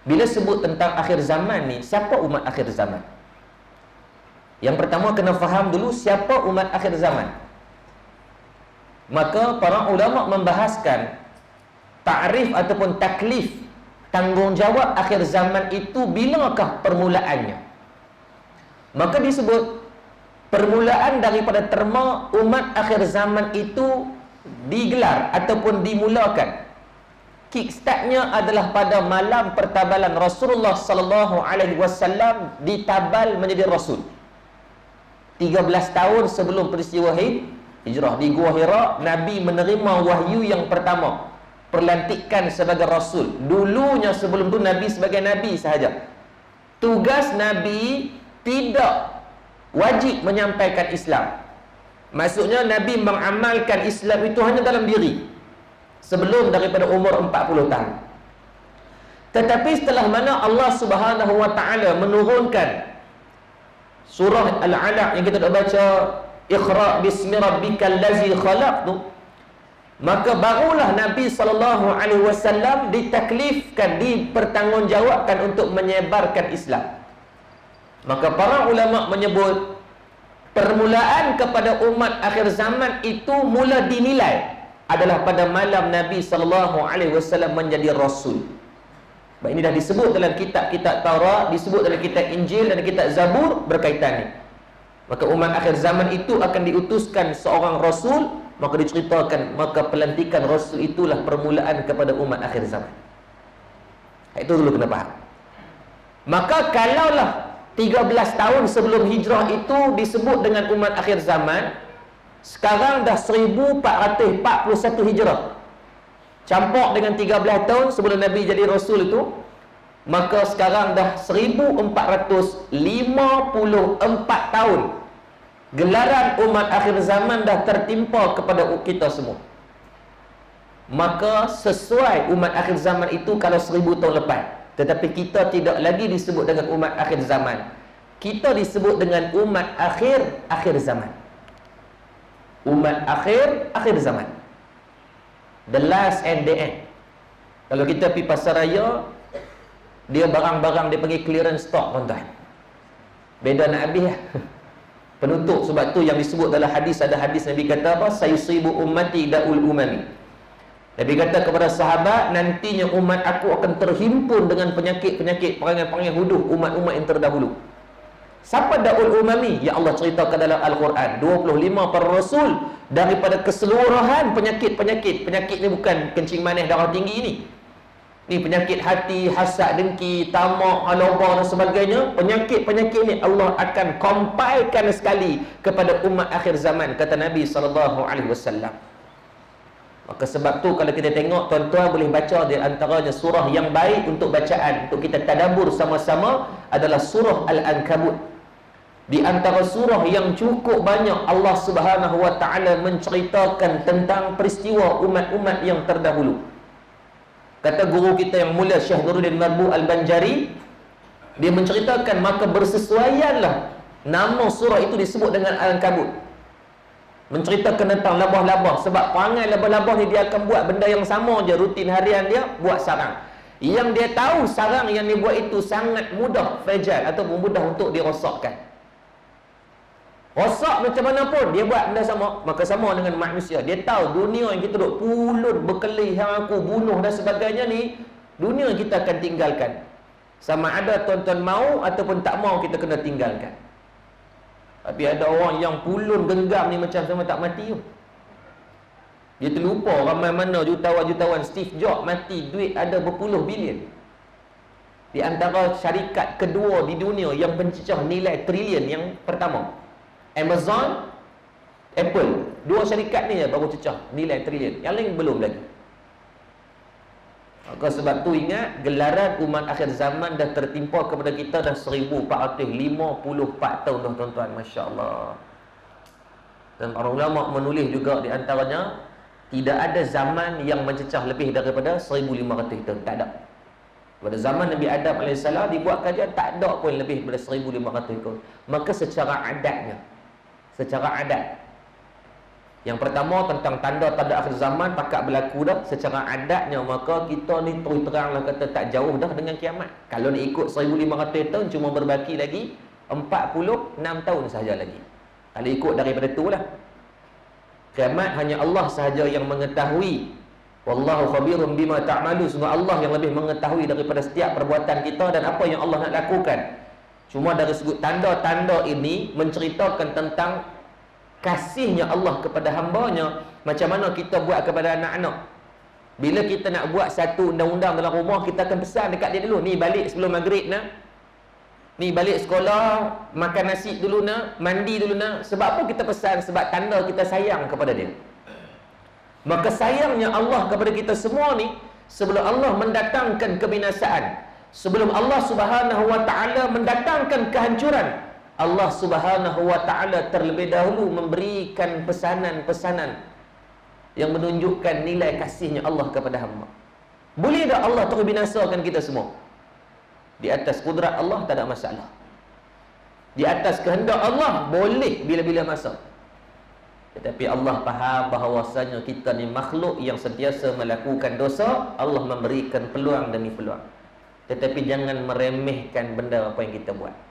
Bila sebut tentang akhir zaman ni, siapa umat akhir zaman? Yang pertama kena faham dulu siapa umat akhir zaman. Maka para ulama membahaskan ta'rif ataupun taklif, tanggungjawab akhir zaman itu bilakah permulaannya. Maka disebut permulaan daripada terma umat akhir zaman itu digelar ataupun dimulakan. Kickstartnya adalah pada malam pertabalan Rasulullah sallallahu alaihi wasallam ditabal menjadi rasul. 13 tahun sebelum peristiwa hijrah di Gua Hira, Nabi menerima wahyu yang pertama, perlantikan sebagai rasul. Dulunya sebelum tu Nabi sebagai nabi sahaja. Tugas Nabi tidak wajib menyampaikan Islam. Maksudnya Nabi mengamalkan Islam itu hanya dalam diri sebelum daripada umur 40 tahun. Tetapi setelah mana Allah Subhanahu wa taala menurunkan surah Al-Alaq yang kita dah baca, Iqra bismi rabbikal ladzi khalaq tu, maka barulah Nabi sallallahu alaihi wasallam ditaklifkan, dipertanggungjawabkan untuk menyebarkan Islam. Maka para ulama menyebut permulaan kepada umat akhir zaman itu mula dinilai adalah pada malam Nabi sallallahu alaihi wasallam menjadi rasul. Baik, ini dah disebut dalam kitab-kitab Taurat, disebut dalam kitab Injil dan kitab Zabur berkaitan ni. Maka umat akhir zaman itu akan diutuskan seorang rasul, maka diceritakan maka pelantikan rasul itulah permulaan kepada umat akhir zaman. Itu dulu kena faham. Maka kalaulah 13 tahun sebelum hijrah itu disebut dengan umat akhir zaman, sekarang dah 1441 hijrah, campur dengan 13 tahun sebelum Nabi jadi rasul itu, maka sekarang dah 1454 tahun gelaran umat akhir zaman dah tertimpa kepada kita semua. Maka sesuai umat akhir zaman itu kalau 1000 tahun lepas. Tetapi kita tidak lagi disebut dengan umat akhir zaman. Kita disebut dengan umat akhir zaman. Umat akhir zaman. The last and the end. Kalau kita pergi pasar raya, dia barang-barang dia panggil clearance stock, tuan-tuan. Beda nak habis lah. Penutup. Sebab tu yang disebut dalam hadis, ada hadis Nabi kata apa? Sayusibu ummati da'ul umami. Nabi kata kepada sahabat, nantinya umat aku akan terhimpun dengan penyakit-penyakit, perangai-perangai huduh umat-umat yang terdahulu. Siapa da'ul umami? Ya Allah ceritakan dalam Al-Quran 25 para rasul daripada keseluruhan penyakit-penyakit. Penyakit ni bukan kencing manis, darah tinggi ini. Ni penyakit hati, hasad, dengki, tamak, halabah dan sebagainya. Penyakit-penyakit ni Allah akan compilekan sekali kepada umat akhir zaman, kata Nabi SAW. Maka sebab tu kalau kita tengok, tuan-tuan boleh baca di antaranya surah yang baik untuk bacaan, untuk kita tadabbur sama-sama adalah surah Al-Ankabut. Di antara surah yang cukup banyak Allah Subhanahu wa taala menceritakan tentang peristiwa umat-umat yang terdahulu. Kata guru kita yang mulia Syekh Nuruddin Marbu Al-Banjari, dia menceritakan maka bersesuaianlah nama surah itu disebut dengan Al-Ankabut. Menceritakan tentang labah-labah. Sebab perangai labah-labah ni dia akan buat benda yang sama je, rutin harian dia buat sarang. Yang dia tahu sarang yang dia buat itu sangat mudah, fragile ataupun mudah untuk dirosakkan. Rosak macam mana pun dia buat benda sama. Maka sama dengan manusia, dia tahu dunia yang kita duduk pulut, berkelih, hang aku, bunuh dan sebagainya ni, dunia kita akan tinggalkan. Sama ada tuan-tuan mau ataupun tak mau, kita kena tinggalkan. Tapi ada orang yang pulun genggam ni macam sama tak mati tu. Dia terlupa ramai mana jutawan-jutawan. Steve Jobs mati, duit ada berpuluh bilion. Di antara syarikat kedua di dunia yang mencecah nilai trilion yang pertama, Amazon, Apple. Dua syarikat ni baru cecah nilai trilion. Yang lain belum lagi. Maka sebab tu ingat, gelaran umat akhir zaman dah tertimpa kepada kita dah 1454 tahun dah, tuan-tuan. Masya Allah. Dan para ulama menulis juga di antaranya, tidak ada zaman yang mencecah lebih daripada 1500 tahun. Tak ada. Pada zaman Nabi Adam AS dibuat kajian, tak ada pun lebih daripada 1500 tahun. Maka secara adat Yang pertama tentang tanda-tanda akhir zaman pakat berlaku dah secara adatnya, maka kita ni terus teranglah kata tak jauh dah dengan kiamat. Kalau nak ikut 1500 tahun cuma berbaki lagi 46 tahun sahaja lagi. Kalau ikut daripada itulah. Kiamat hanya Allah sahaja yang mengetahui. Wallahu khabirum bima ta'malu. Sungguh Allah yang lebih mengetahui daripada setiap perbuatan kita dan apa yang Allah nak lakukan. Cuma dari segi tanda-tanda ini menceritakan tentang kasihnya Allah kepada hambanya, macam mana kita buat kepada anak-anak. Bila kita nak buat satu undang-undang dalam rumah, kita akan pesan dekat dia dulu, ni balik sebelum maghrib nak, ni balik sekolah makan nasi dulu nak, mandi dulu nak. Sebab apa kita pesan? Sebab tanda kita sayang kepada dia. Maka sayangnya Allah kepada kita semua ni, sebelum Allah mendatangkan kebinasaan, sebelum Allah Subhanahu wa ta'ala mendatangkan kehancuran, Allah Subhanahu wa ta'ala terlebih dahulu memberikan pesanan-pesanan yang menunjukkan nilai kasihnya Allah kepada hamba. Boleh tak Allah terus binasakan kita semua? Di atas kudrat Allah tak ada masalah. Di atas kehendak Allah boleh bila-bila masa. Tetapi Allah faham bahawasanya kita ni makhluk yang sentiasa melakukan dosa. Allah memberikan peluang demi peluang. Tetapi jangan meremehkan benda apa yang kita buat.